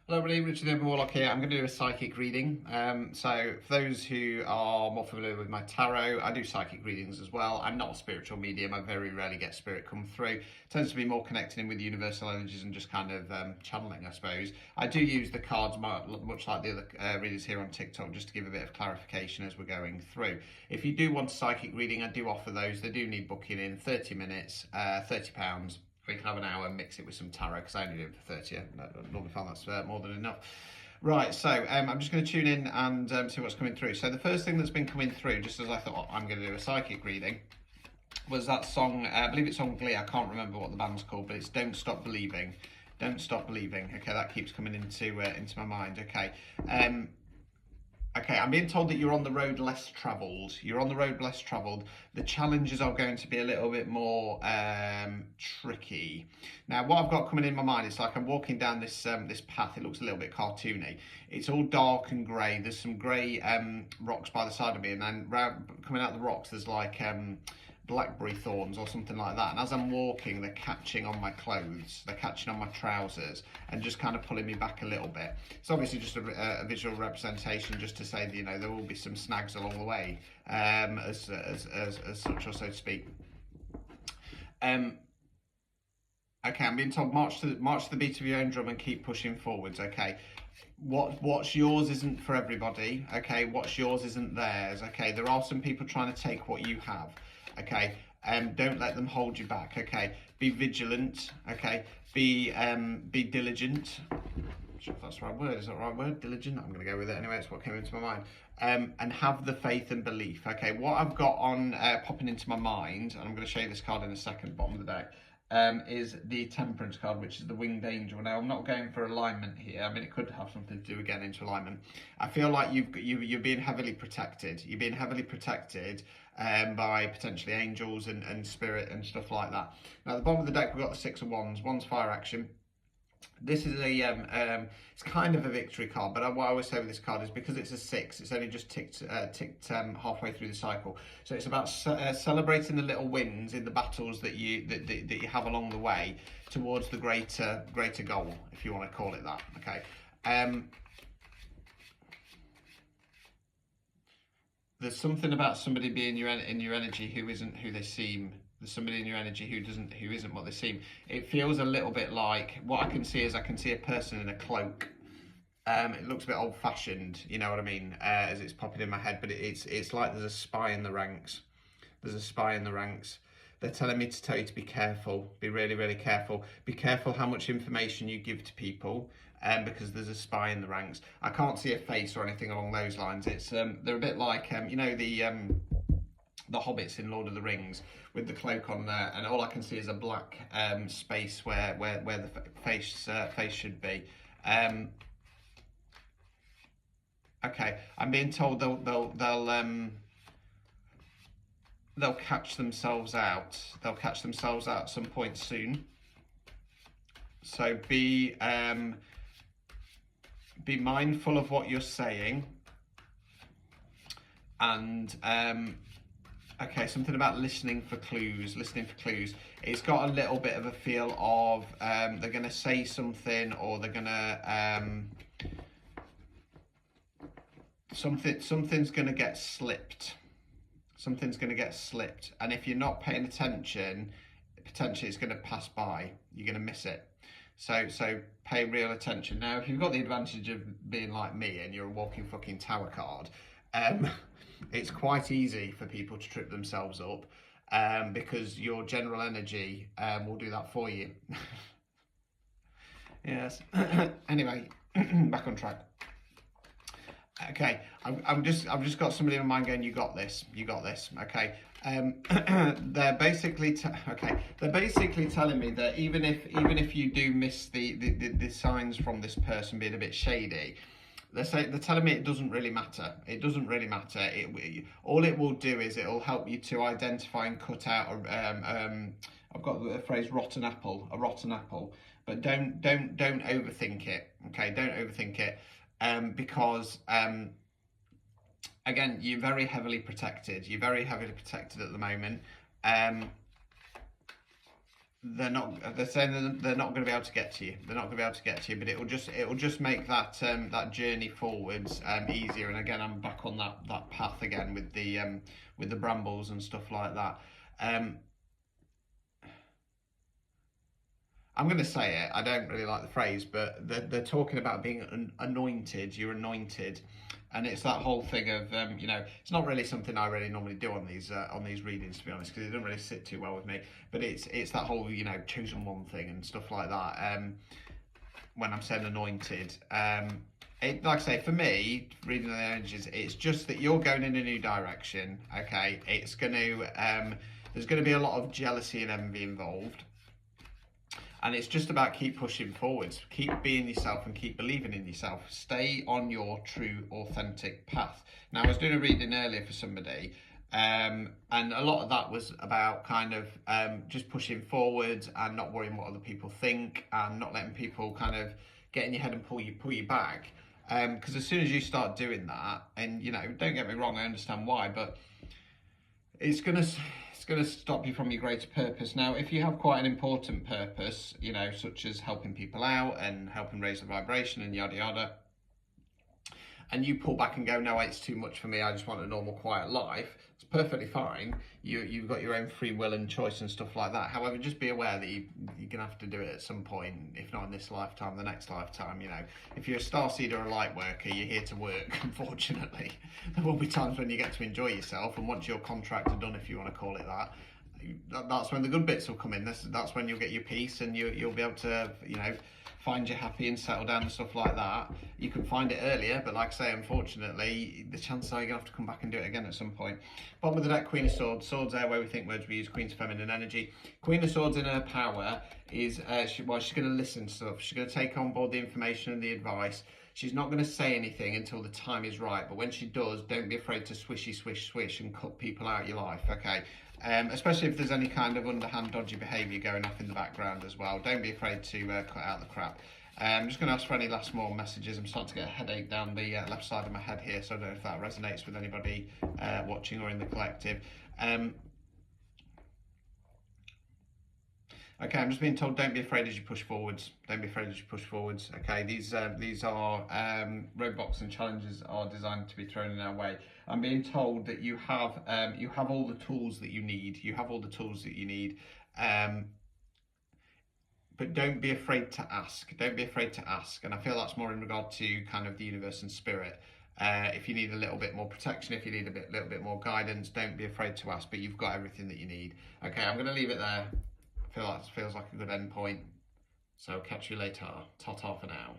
Hello everybody, Richard the Warlock here. I'm going to do a psychic reading. So for those who are more familiar with my tarot, I do psychic readings as well. I'm not a spiritual medium. I very rarely get spirit come through. It tends to be more connecting in with universal energies and just kind of channeling, I suppose. I do use the cards much like the other readers here on TikTok, just to give a bit of clarification as we're going through. If you do want a psychic reading, I do offer those. They do need booking in 30 minutes, £30. We can have an hour and mix it with some tarot, because I only do it for 30. I normally find that's more than enough. Right, so I'm just going to tune in and see what's coming through. So the first thing that's been coming through, just as I thought I'm going to do a psychic reading, was that song, I believe it's on Glee, I can't remember what the band's called, but it's Don't Stop Believing. Don't Stop Believing. Okay, that keeps coming into my mind. Okay. Okay, I'm being told that you're on the road less travelled. You're on the road less travelled. The challenges are going to be a little bit more tricky. Now, what I've got coming in my mind is like I'm walking down this this path. It looks a little bit cartoony. It's all dark and grey. There's some grey rocks by the side of me, and then coming out the rocks, there's like blackberry thorns or something like that, and as I'm walking they're catching on my clothes, they're catching on my trousers and just kind of pulling me back a little bit. It's obviously just a visual representation, just to say that, you know, there will be some snags along the way, as such, or so to speak. Okay, I'm being told march to the beat of your own drum and keep pushing forwards. Okay, what's yours isn't for everybody. Okay, what's yours isn't theirs. Okay, there are some people trying to take what you have. Okay, don't let them hold you back. Okay, be vigilant. Okay, be diligent. I'm not sure if that's the right word. Is that the right word? Diligent. I'm going to go with it anyway. It's what came into my mind. And have the faith and belief. Okay, what I've got on popping into my mind, and I'm going to show you this card in a second, bottom of the deck, is the Temperance card, which is the winged angel. Now, I'm not going for alignment here. I mean, it could have something to do again into alignment. I feel like you're being heavily protected. You're being heavily protected by potentially angels and spirit and stuff like that. Now, at the bottom of the deck, we've got the Six of Wands. Wands fire action. This is a it's kind of a victory card, but what I always say with this card is because it's a 6, it's only just ticked halfway through the cycle. So it's about celebrating the little wins in the battles that you have along the way towards the greater goal, if you want to call it that. Okay. There's something about somebody being in your energy who isn't who they seem. There's somebody in your energy who isn't what they seem. It feels a little bit like, what I can see is, I can see a person in a cloak. It looks a bit old-fashioned, you know what I mean, as it's popping in my head, but it's like there's a spy in the ranks. There's a spy in the ranks. They're telling me to tell you to be careful, be really, really careful. Be careful how much information you give to people, because there's a spy in the ranks. I can't see a face or anything along those lines. It's they're a bit like you know, the hobbits in Lord of the Rings with the cloak on there, and all I can see is a black space where the face should be. Okay, I'm being told they'll catch themselves out. They'll catch themselves out at some point soon. So be mindful of what you're saying, and okay, something about listening for clues. It's got a little bit of a feel of they're going to say something, or they're going to something's going to get slipped. Something's going to get slipped, and if you're not paying attention, potentially it's going to pass by. You're going to miss it. So pay real attention. Now, if you've got the advantage of being like me and you're a walking fucking tower card, it's quite easy for people to trip themselves up, because your general energy will do that for you. Yes. Anyway, back on track. Okay, I've just got somebody in my mind going, you got this. Okay. They're basically telling me that even if you do miss the signs from this person being a bit shady, they're telling me it doesn't really matter. It doesn't really matter. All it will do is it'll help you to identify and cut out I've got the phrase a rotten apple, but don't overthink it. Okay, don't overthink it, because again, you're very heavily protected. You're very heavily protected at the moment. They're saying they're not going to be able to get to you. They're not going to be able to get to you, but it'll just make that journey forwards easier. And again, I'm back on that path again with the brambles and stuff like that. Um, I'm going to say it. I don't really like the phrase, but they're talking about being anointed. You're anointed, and it's that whole thing of it's not really something I really normally do on these readings, to be honest, because it doesn't really sit too well with me. But it's that whole chosen one thing and stuff like that. When I'm saying anointed, like I say, for me, reading the energies, it's just that you're going in a new direction. Okay, it's going to there's going to be a lot of jealousy and envy involved. And it's just about keep pushing forwards, keep being yourself and keep believing in yourself. Stay on your true, authentic path. Now, I was doing a reading earlier for somebody, and a lot of that was about kind of just pushing forwards and not worrying what other people think and not letting people kind of get in your head and pull you back. Because as soon as you start doing that, and don't get me wrong, I understand why, but it's gonna stop you from your greater purpose. Now, if you have quite an important purpose, such as helping people out and helping raise the vibration and yada yada, and you pull back and go, no, it's too much for me, I just want a normal quiet life, it's perfectly fine. You've got your own free will and choice and stuff like that. However, just be aware that you're gonna have to do it at some point, if not in this lifetime, the next lifetime. If you're a starseed or a light worker, you're here to work. Unfortunately, there will be times when you get to enjoy yourself, and once your contracts are done, if you want to call it that, that's when the good bits will come in. That's when you'll get your peace, and you'll be able to find you happy and settle down and stuff like that. You can find it earlier, but like I say, unfortunately, the chances are you're going to have to come back and do it again at some point. Bottom of the deck, Queen of Swords. Swords there where we think words we use. Queen's feminine energy. Queen of Swords in her power is, she's going to listen to stuff. She's going to take on board the information and the advice. She's not going to say anything until the time is right, but when she does, don't be afraid to swishy, swish, swish and cut people out of your life, okay? Especially if there's any kind of underhand dodgy behaviour going off in the background as well. Don't be afraid to cut out the crap. I'm just going to ask for any last more messages. I'm starting to get a headache down the left side of my head here, so I don't know if that resonates with anybody watching or in the collective. Okay, I'm just being told don't be afraid as you push forwards. Don't be afraid as you push forwards. Okay, these are roadblocks and challenges are designed to be thrown in our way. I'm being told that you have all the tools that you need. You have all the tools that you need. But don't be afraid to ask. Don't be afraid to ask. And I feel that's more in regard to kind of the universe and spirit. If you need a little bit more protection, if you need a little bit more guidance, don't be afraid to ask. But you've got everything that you need. Okay, I'm going to leave it there. I feel like it feels like a good end point. So catch you later. Ta-ta for now.